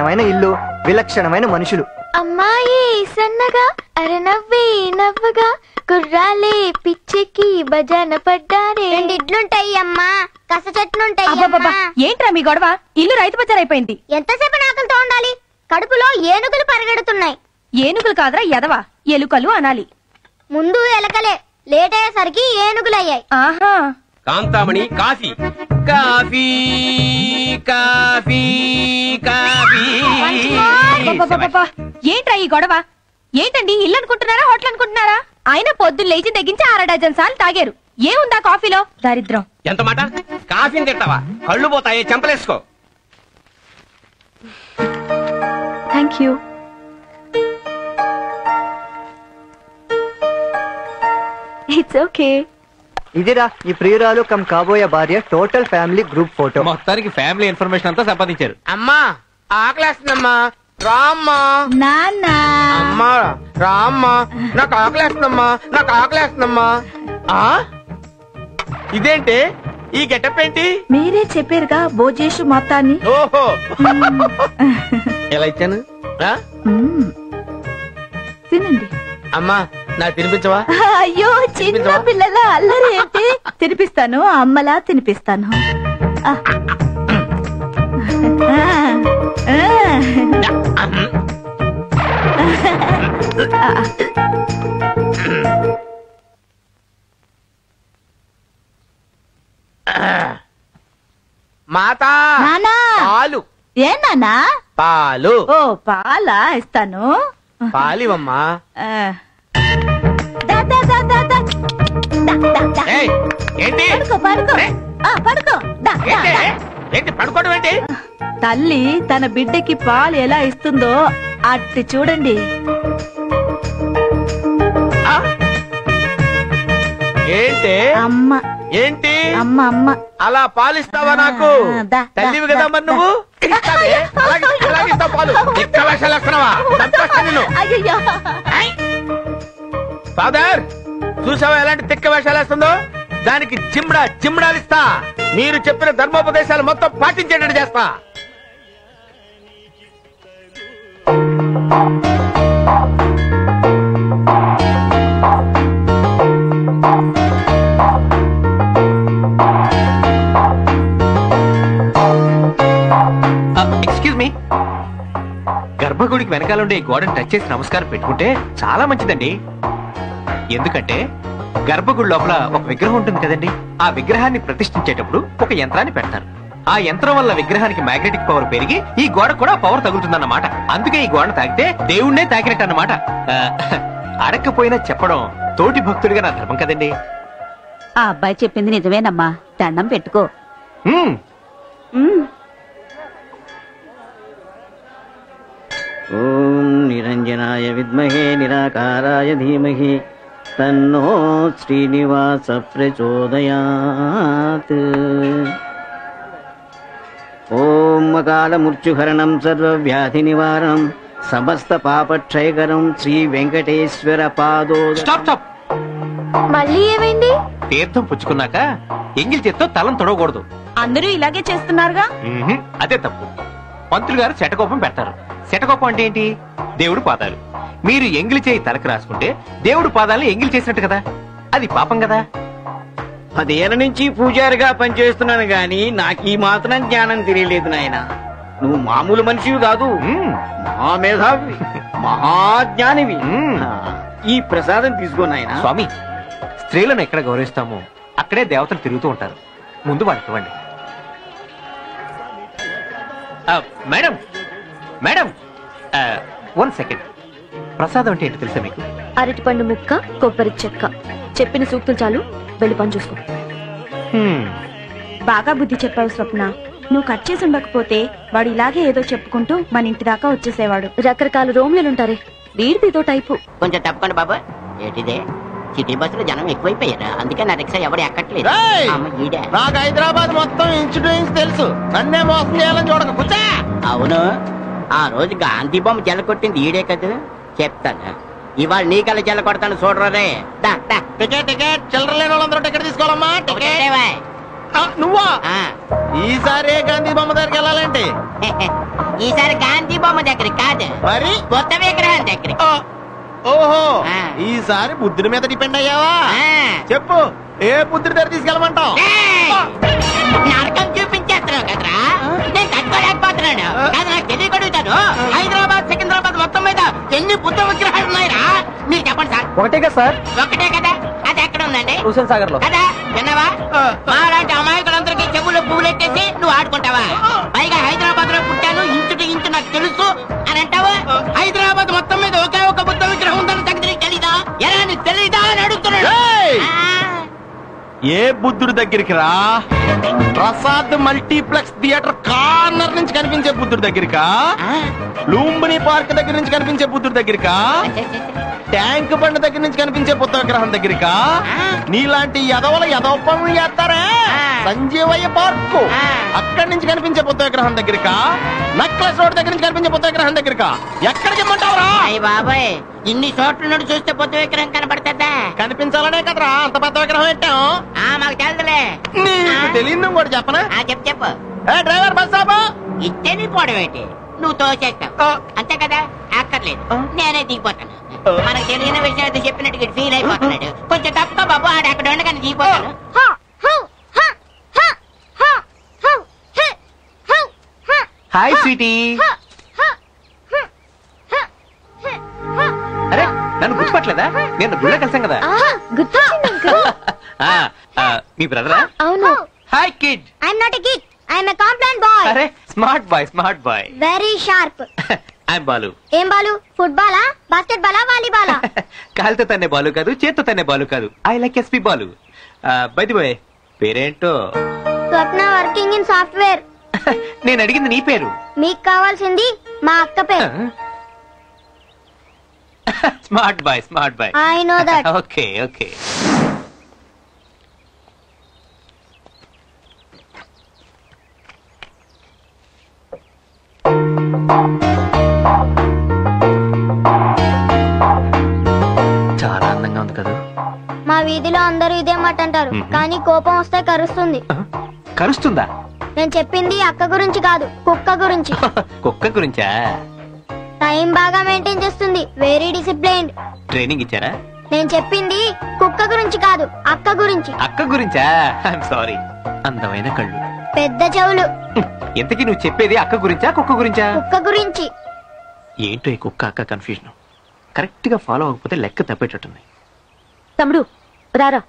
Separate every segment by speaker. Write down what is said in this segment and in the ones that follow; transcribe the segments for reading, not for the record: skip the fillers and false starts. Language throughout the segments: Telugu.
Speaker 1: ఇల్లు, విలక్షణమైన మనుషులు.
Speaker 2: అమ్మాయి సన్నగా అరనవ్వి నవ్వగా కుర్రాలే పిచ్చెక్కి భజన పడ్డారే.
Speaker 3: రెండిడ్లుంటాయి అమ్మా, కస చెట్లుంటాయి.
Speaker 4: ఏంట్రా మీ గొడవ? ఇల్లు రైతు బజార్ అయిపోయింది.
Speaker 3: ఎంతసేపు నాకలతో ఉండాలి? కడుపులో ఏనుగులు పరిగెడుతున్నాయి.
Speaker 4: ఏనుగులు కాదురా ఎదవా, ఎలుకలు అనాలి.
Speaker 3: ముందు ఎలకలే, లేట్ అయ్యేసరికి ఏనుగులయ్యాయి.
Speaker 4: ఆహా.
Speaker 5: Kanthamani coffee coffee coffee coffee.
Speaker 4: ఏంట్రా ఈ గొడవ? ఏంటండి, ఇల్లు అనుకుంటున్నారా హోటల్ అనుకుంటున్నారా? ఆయన పొద్దున్న లేచి తెగించి 6 డజన్ సార్లు తాగారు. ఏముందా కాఫీలో? దరిద్రం.
Speaker 5: ఎంత మాట? కాఫీని తింటావా? కళ్ళు పోతాయి, చెంపలేసుకో.
Speaker 2: Thank you. It's okay.
Speaker 1: ఇదిరా ఈ ప్రియురాలు కమ్ కాబోయే భార్య టోటల్ ఫ్యామిలీ గ్రూప్ ఫోటో.
Speaker 5: మొత్తానికి ఫ్యామిలీ ఇన్ఫర్మేషన్ అంతా సంపాదించారు.
Speaker 6: అమ్మా ఆకలేస్తుందమ్మా, రామ్మా.
Speaker 4: నాన్న
Speaker 6: అమ్మా రామ్మా, నాకు ఆకలేస్తుందమ్మా, నాకు ఆకలేస్తుందమ్మా. ఇదేంటి ఈ గెటప్ ఏంటి?
Speaker 4: మీరే చెప్పారుగా భోజేషు మొత్తాన్ని.
Speaker 6: ఓహో ఎలా ఇచ్చాను?
Speaker 4: తినండి.
Speaker 6: అమ్మా నాకు తినిపించవా?
Speaker 4: అయ్యో చిన్న పిల్లల అల్లరి ఏంటి? తినిపిస్తాను, అమ్మలా తినిపిస్తాను.
Speaker 6: మాతా పాలు.
Speaker 4: ఏ నాన్నా?
Speaker 6: పాలు.
Speaker 4: ఓ పాలా ఇస్తాను.
Speaker 6: పాలివమ్మా. ఏంటి ఏంటి పడుకోవడం ఏంటి?
Speaker 4: తల్లి తన బిడ్డకి పాలు ఎలా ఇస్తుందో అట్టి చూడండి.
Speaker 6: ఏంటి
Speaker 4: అమ్మ
Speaker 6: ఏంటి
Speaker 4: అమ్మ అమ్మ
Speaker 6: అలా పాలిస్తావా? నాకు తల్లివి కదా మరి నువ్వు. ఫాదర్ చూసావా ఎలాంటి తిక్క వేషాలు వేస్తుందో? దానికి చిమ్డాలిస్తా. మీరు చెప్పిన ధర్మోపదేశాలు మొత్తం పాటించేటట్టు చేస్తా.
Speaker 5: ఎక్స్క్యూజ్ మీ, గర్భగుడికి వెనకాలండే ఈ గోడను టచ్ చేసి నమస్కారం పెట్టుకుంటే చాలా మంచిదండి. ఎందుకంటే గర్భగుడి లోపల ఒక విగ్రహం ఉంటుంది కదండి. ఆ విగ్రహాన్ని ప్రతిష్ఠించేటప్పుడు ఒక యంత్రాన్ని పెడతారు. ఆ యంత్రం వల్ల విగ్రహానికి మ్యాగ్నెటిక్ పవర్ పెరిగి ఈ గోడ కూడా పవర్ తగులుతుందన్నమాట. అందుకే ఈ గోడను తాకితే దేవుణ్ణే తాకినట్టు అన్నమాట. అడక్కపోయినా చెప్పడం తోటి భక్తుడిగా నా ధర్మం కదండి.
Speaker 4: ఆ అబ్బాయి చెప్పింది నిజమేనమ్మా, దండం పెట్టుకో.
Speaker 7: ఓం నిరంజనాయ విద్మహే నిరాకారాయ ధీమహి తన్నో శ్రీనివాస ప్రచోదయాత్. ఓం అకాల మృత్యుహరణం సర్వవ్యాధి నివారణం సమస్త పాపక్షయకరం శ్రీ వెంకటేశ్వర పాదో.
Speaker 5: Stop stop.
Speaker 2: మళ్ళీ ఏమైంది?
Speaker 5: తీర్థం పుచ్చుకున్నాక ఎంగిల్ చేత్తో తలం తొడవకూడదు.
Speaker 4: అందరూ ఇలాగే చేస్తున్నారుగా.
Speaker 5: అదే తప్పు. పంతులు గారు శటకోపం పెడతారు. శటకోపం అంటే ఏంటి? దేవుడు పాదాలు. మీరు ఎంగిలి చేయి తలకు రాసుకుంటే దేవుడు పాదాలను ఎంగిలి చేసినట్టు కదా. అది పాపం కదా.
Speaker 7: 10 ఏళ్ల నుంచి పూజారిగా పనిచేస్తున్నాను గాని నాకు ఈ మాత్రం జ్ఞానం తెలియలేదు నాయన. నువ్వు మామూలు మనిషివి కాదు, మహామేధావి, మహాజ్ఞానివి. ఈ ప్రసాదం తీసుకో నాయన.
Speaker 5: స్వామి, స్త్రీలను ఎక్కడ గౌరవిస్తామో అక్కడే దేవతలు తిరుగుతూ ఉంటారు. ముందు వారికి ఇవ్వండి. Madam madam 1 second. ప్రసాదం అంటే ఏంటి తెలుసా మీకు?
Speaker 2: అరటిపండు ముక్క, కొబ్బరి చెక్క. చెప్పిన సూక్తులు చాలు, వెళ్ళి పని చూసుకో.
Speaker 4: బాగా బుద్ధి చెప్పావు స్వప్న. నువ్వు కట్ చేసి ఉండకపోతే వాడు ఇలాగే ఏదో చెప్పుకుంటూ మన ఇంటి దాకా వచ్చేసేవాడు.
Speaker 2: రకరకాల రోమియోలుంటారే, వీడిది ఇదో టైపు.
Speaker 8: కొంచెం తప్పకుండా బాబా. ఏంటిదే సిటీ బస్సులో జనం ఎక్కువైపోయారా? అందుకే నా రిక్షా ఎవరు ఎక్కట్లేదు.
Speaker 6: నాకు హైదరాబాద్ మొత్తం ఇన్సూరెన్స్ తెలుసు. నన్నే మోసం చేయాలని చూడక కూర్చో.
Speaker 8: అవును, ఆ రోజు గాంధీ బొమ్మ జల కొట్టింది ఈడే కదా. చెప్తాను, ఇవాళ నీ కళ్ళ జల కొడతాను చూడరే.
Speaker 6: టికెట్ టికెట్ చిల్లర లేని వాళ్ళందరూ టికెట్ తీసుకోవాలమ్మా.
Speaker 8: టికెట్
Speaker 6: నువ్వా? ఈసారి గాంధీ బొమ్మ దగ్గరికి వెళ్ళాలంటే
Speaker 8: ఈసారి గాంధీ బొమ్మ దగ్గరికి కాదు,
Speaker 6: మరి
Speaker 8: కొత్త విగ్రహం దగ్గరికి.
Speaker 6: ఓహో
Speaker 8: ఆ.
Speaker 6: ఈసారి బుద్ధుడి మీద డిపెండ్ అయ్యావా?
Speaker 8: ఆ.
Speaker 6: చెప్పు, ఏ బుద్ధుడి దగ్గర తీసుకెళ్ళమంటావు?
Speaker 8: ఏయ్! నరకం చూపించేస్తున్నావు కదరా, నేను తట్టుకోలేకపోతున్నాను. కాదు, నాకు తెలియగలుగుతాను. హైదరాబాద్ సికింద్రాబాద్ మొత్తం మీద ఎన్ని బుద్ధ విగ్రహాలు ఉన్నాయిరా? మీరు చెప్పండి సార్.
Speaker 1: ఒకటే కదా సార్,
Speaker 8: ఒకటే కదా, అది ఎక్కడ ఉందండి?
Speaker 1: హుసేన్ సాగర్ లో.
Speaker 8: కదా, విన్నావా? మాలాంటి అమాయకులందరికీ చెవులు పువ్వులెట్టేసి నువ్వు ఆడుకుంటావా? పైగా హైదరాబాద్ లో పుట్టాను, ఇంచు ఇంచు నాకు తెలుసు అని అంటావా? హైదరాబాద్ మొత్తం మీద ఒకే ఒక బుద్ధ విగ్రహం ఉందని తగ్గ తెలీదా? ఎలా నీకు తెలీదా అని అడుగుతున్నాడు.
Speaker 6: ఏయ్!
Speaker 8: ఆ.
Speaker 6: ఏ బుద్ధుడి దగ్గరికి రా? ప్రసాద్ మల్టీప్లెక్స్ థియేటర్ కార్నర్ నుంచి కనిపించే బుద్ధుడి దగ్గరికా? లూంబిని పార్క్ దగ్గర నుంచి కనిపించే బుద్ధుడి దగ్గరికా? ట్యాంక్ బండ్ దగ్గర నుంచి కనిపించే బుద్ధ విగ్రహం దగ్గరికా? నీలాంటి ఎదవల ఎదవ పనులు చేస్తారా? సంజీవయ్య పార్కు అక్కడి నుంచి కనిపించే బుద్ధ విగ్రహం దగ్గరికా? నక్లెస్ రోడ్ దగ్గర నుంచి కనిపించే బుద్ధ విగ్రహం దగ్గరికా? ఎక్కడికి ఇమ్మంటావురా?
Speaker 8: అయ్య బాబాయ్, ఇన్ని చోట్ల నుండి చూస్తే బుద్ధ విగ్రహం కనబడుతుందా?
Speaker 6: కనిపించాలనే కదరా అంత పెద్ద విగ్రహం పెట్టాం.
Speaker 8: మాకు తెలుదులే.
Speaker 6: నీకు తెలియదు కూడా చెప్పనా?
Speaker 8: చెప్పు చెప్పు.
Speaker 6: ఏ డ్రైవర్, బస్ ఆపు.
Speaker 8: ఇస్తే నీ పోవడం ఏంటి? నువ్వు తోచేస్తావు అంతే కదా? అక్కర్లేదు, నేనే దిగిపోతాను. మనకు తెలియని విషయం అయితే చెప్పినట్టు ఫీల్ అయిపోతున్నాడు. కొంచెం తప్ప బాబు, ఆడ అక్కడ ఉండగానే దిగిపోతాను.
Speaker 5: Hi Sweety. అరే, నన్ను గుర్తుపట్టలేదా? నేను గుళ్ళో కలిసాం కదా.
Speaker 2: గుర్తొచ్చింది అంకుల్.
Speaker 5: మీ బ్రదరా?
Speaker 2: అవును.
Speaker 5: Hi kid.
Speaker 3: I'm not a kid, I'm a complaint boy.
Speaker 5: అరే, smart boy, smart boy.
Speaker 3: Very sharp.
Speaker 5: I'm Balu.
Speaker 3: ఏం బాలు? ఫుట్బాలా, బాస్కెట్ బాలా, వాలీబాలా?
Speaker 5: కాలుతో తన్నే బాలు కాదు, చేత్తో తన్నే బాలు కాదు. I like SP Balu. By the way, పేరేంటో?
Speaker 3: Swapna working in software.
Speaker 5: నేను అడిగింది నీ పేరు.
Speaker 3: మీకు కావాల్సింది మా అక్క పేరు.
Speaker 5: Smart boy, smart boy.
Speaker 3: I know that.
Speaker 5: Okay okay. చాలా అందంగా ఉంది కదా.
Speaker 3: మా వీధిలో అందరూ ఇదే మాట అంటారు, కానీ కోపం వస్తే కరుస్తుంది.
Speaker 5: కరుస్తుందా?
Speaker 3: నేను చెప్పింది అక్క గురించి కాదు, కుక్క గురించి.
Speaker 5: కుక్క గురించా?
Speaker 3: టైం బాగా మెయింటైన్ చేస్తుంది, వెరీ డిసిప్లైన్డ్.
Speaker 5: ట్రైనింగ్ ఇచ్చారా?
Speaker 3: నేను చెప్పింది కుక్క గురించి కాదు, అక్క గురించి.
Speaker 5: అక్క గురించా? I'm sorry. అందమైన కళ్ళు,
Speaker 3: పెద్ద చెవులు.
Speaker 5: ఎంతకీ నువ్వు చెప్పేది అక్క గురించా కుక్క గురించా?
Speaker 3: కుక్క గురించి.
Speaker 5: ఏంటో ఈ కుక్క అక్క కన్ఫ్యూజన్. కరెక్ట్ గా ఫాలో అవ్వకపోతే లెక్క తప్పేటట్టుంది.
Speaker 2: తమ్ముడు రారా.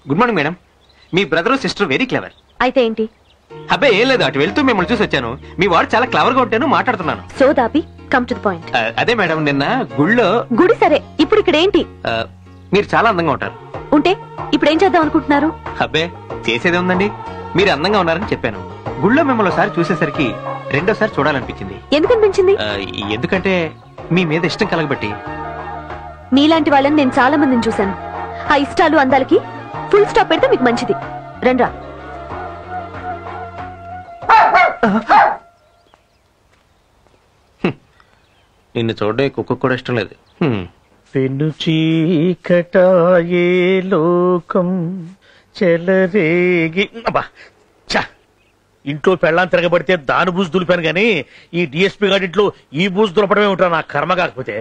Speaker 5: Good morning madam. మీ బ్రదర్ సిస్టర్ వెరీ క్లవర్.
Speaker 2: అయితే ఏంటి?
Speaker 5: అబ్బాయి ఏం లేదు, అటు వెళ్తూ మిమ్మల్ని చూసి వచ్చాను. మీ వాడు చాలా క్లవర్ గా ఉంటాను, మాట్లాడుతున్నాను.
Speaker 2: సో దాపి కమ్ టు ది పాయింట్.
Speaker 5: అదే మేడం, నిన్న గుళ్ళో.
Speaker 2: గుడి సరే, ఇప్పుడు ఇక్కడ ఏంటి?
Speaker 5: మీరు చాలా అందంగా ఉంటారు.
Speaker 2: ఉంటే ఇప్పుడు ఏం చేద్దాం అనుకుంటున్నారు?
Speaker 5: అబ్బే, చేసేదే ఉందండి. మీరు అందంగా ఉన్నారని చెప్పాను. గుళ్ళో మిమ్మల్ని ఒకసారి చూసేసరికి రెండోసారి చూడాలనిపించింది.
Speaker 2: ఎందుకు అనిపించింది?
Speaker 5: ఎందుకంటే మీ మీద ఇష్టం కలగబట్టి.
Speaker 2: నీలాంటి వాళ్ళని నేను చాలా మందిని చూశాను. ఆ ఇష్టాలు అందాలకి ఫుల్ స్టాప్ పెడితే మీకు మంచిది. రండ్రా.
Speaker 5: నిన్ను చూడడం కుక్క కూడా ఇష్టం లేదు.
Speaker 6: పెను చీకటాయే లోకం చెలరేగి. అబ్బా, ఛ! ఇంట్లో పెళ్ళాం తిరగబడితే దాని బూజు దులిపాను గాని ఈ డిఎస్పీ గారింట్లో ఈ బూజు దులపడమే ఉంటా నా కర్మ. కాకపోతే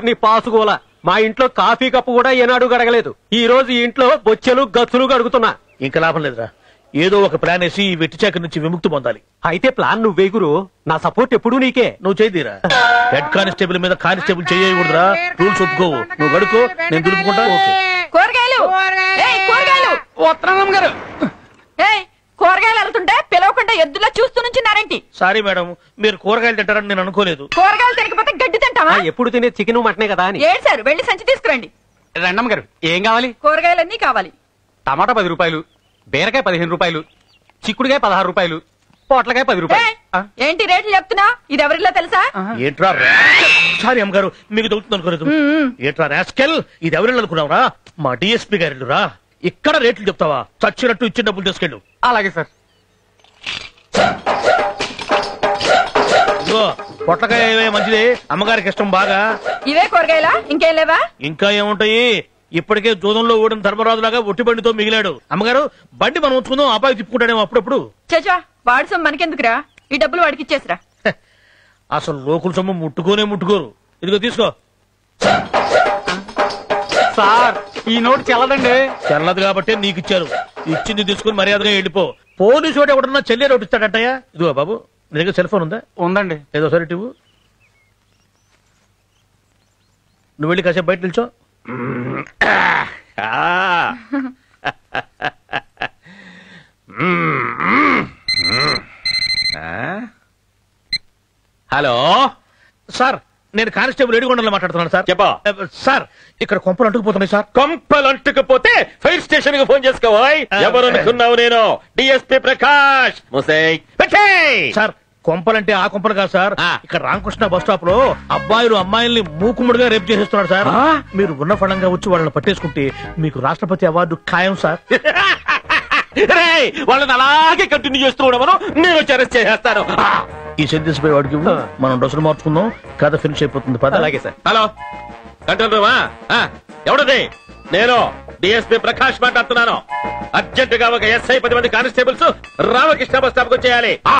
Speaker 9: నీ పాసుకోల మా ఇంట్లో కాఫీ కప్పు కూడా ఏనాడు గడగలేదు. ఈ రోజు ఈ ఇంట్లో బొచ్చెలు గచ్చులు గడుగుతున్నా.
Speaker 6: ఇంకా లాభం లేదురా, ఏదో ఒక ప్లాన్ వేసి ఈ వెట్టి చాకరి నుంచి విముక్తి పొందాలి.
Speaker 9: అయితే ప్లాన్ నువ్వే గురు, నా సపోర్ట్ ఎప్పుడూ నీకే.
Speaker 6: నువ్వు చేయదీరా. హెడ్ కానిస్టేబుల్ మీద కానిస్టేబుల్ చేయకూడదురా. రూల్స్ ఒప్పుకోవు. నువ్వు గడుకో, నేను దులుపుకుంటా. ఓకే.
Speaker 4: కూరగాయలు కూరగాయలు
Speaker 6: వత్రానం గారు,
Speaker 4: కూరగాయలు వెళ్తుంటే పిలవకుండా ఎద్దులా చూస్తూ నుంచున్నారేంటి?
Speaker 6: సారీ మేడం, మీరు కూరగాయలు తింటారని నేను అనుకోలేదు.
Speaker 4: కూరగాయలు తినకపోతే గడ్డి తింటావా?
Speaker 9: ఎప్పుడు తినే చికెన్ మటనే కదా అని.
Speaker 4: ఏడ్చారు, వెళ్ళి సంచి తీసుకురండి.
Speaker 9: రండమ్మ గారు, ఏం కావాలి?
Speaker 4: కూరగాయలన్నీ కావాలి.
Speaker 9: టమాటా 10 రూపాయలు, బీరకాయ 15 రూపాయలు, చిక్కుడుకాయ 16 రూపాయలు, పొట్లకాయ 10 రూపాయలు.
Speaker 4: ఏంటి రేట్లు చెప్తున్నా? ఇది ఎవరిలో తెలుసా?
Speaker 6: ఏంట్రా? సారీ అమ్మగారు, మీకు దొరుకుతుంది అనుకోలేదు. ఏంట్రా రాస్కెల్, ఇది ఎవరిని అనుకున్నావురా? మా డిఎస్పీ గారి రా. ఇక్కడ రేట్లు చెప్తావా? చచ్చినట్టు ఇచ్చిన డబ్బులు తీసుకెళ్ళు.
Speaker 9: అలాగే సార్.
Speaker 6: పొట్లకాయ మంచిది, అమ్మగారికి ఇష్టం బాగా.
Speaker 4: ఇవే కూరగాయలా? ఇంకేం లేవా?
Speaker 6: ఇంకా ఏముంటాయి?
Speaker 10: ఇప్పటికే జూదంలో ఓడిన ధర్మరాజులాగా ఒట్టి బండితో మిగిలాడు. అమ్మగారు బండి మనం ఉంచుకుందాం, అబ్బాయి తిప్పుకుంటాడేమో అప్పుడప్పుడు.
Speaker 4: చచా వాడి సొమ్ము మనకెందుకురా, ఈ డబ్బులు వాడికి ఇచ్చేసిరా.
Speaker 10: అసలు లోకుల సొమ్ము ముట్టుకోరు. ఇదిగో తీసుకో.
Speaker 9: సార్ ఈ నోటు చెల్లదండి.
Speaker 10: చెల్లదు కాబట్టి నీకు ఇచ్చారు. ఇచ్చింది తీసుకుని మర్యాదగా వెళ్ళిపో. పోలీసు వాడు ఎవడన్నా చెల్లె ఒకటి ఇస్తాడటయ్యా. ఇదిగో బాబు, నీ దగ్గర సెల్ ఫోన్ ఉందా?
Speaker 9: ఉందండి.
Speaker 10: ఏదో సరే ఇవ్వు. నువ్వు వెళ్ళి కాసేపు బయట నిల్చో.
Speaker 6: హలో
Speaker 10: సార్, నేను కానిస్టేబుల్ ఏడుగొండలో మాట్లాడుతున్నాను సార్.
Speaker 6: చెప్పా.
Speaker 10: సార్, ఇక్కడ కొంపలు అంటుకుపోతున్నాయి సార్.
Speaker 6: కొంపలు అంటుకుపోతే ఫైర్ స్టేషన్ కి ఫోన్ చేసుకోవాలి. ఎవరు అనుకున్నావు? నేను డిఎస్పీ ప్రకాష్.
Speaker 10: సార్, కొంపలంటే ఆ కొంపలు కాదు సార్. ఇక్కడ రామకృష్ణ బస్ స్టాప్ లో అబ్బాయిలు అమ్మాయిల్ని మూకుముడిగా రేపు చేసేస్తున్నారు సార్. మీరు ఉన్న ఫలంగా వచ్చి వాళ్ళని పట్టేసుకుంటే మీకు రాష్ట్రపతి అవార్డు ఖాయం సార్.
Speaker 6: వాళ్ళని అలాగే కంటిన్యూ చేస్తూ ఉండమను, నేను వచ్చి అరెస్ట్ చేసేస్తాను.
Speaker 10: ఈ సెంటెన్స్ పై వాడికి మనం డ్రెస్సులు మార్చుకుందాం, కథ ఫినిష్ అయిపోతుంది. పద.
Speaker 5: అలాగే సార్.
Speaker 6: హలో, కంట్రోల్ రూమా? ఎవడది? నేను డిఎస్పీ ప్రకాష్ మాట్లాడుతున్నాను. అర్జెంట్ గా ఒక ఎస్ఐ 10 మంది కానిస్టేబుల్స్ రామకృష్ణ బస్ స్టాప్ కు చేయాలి.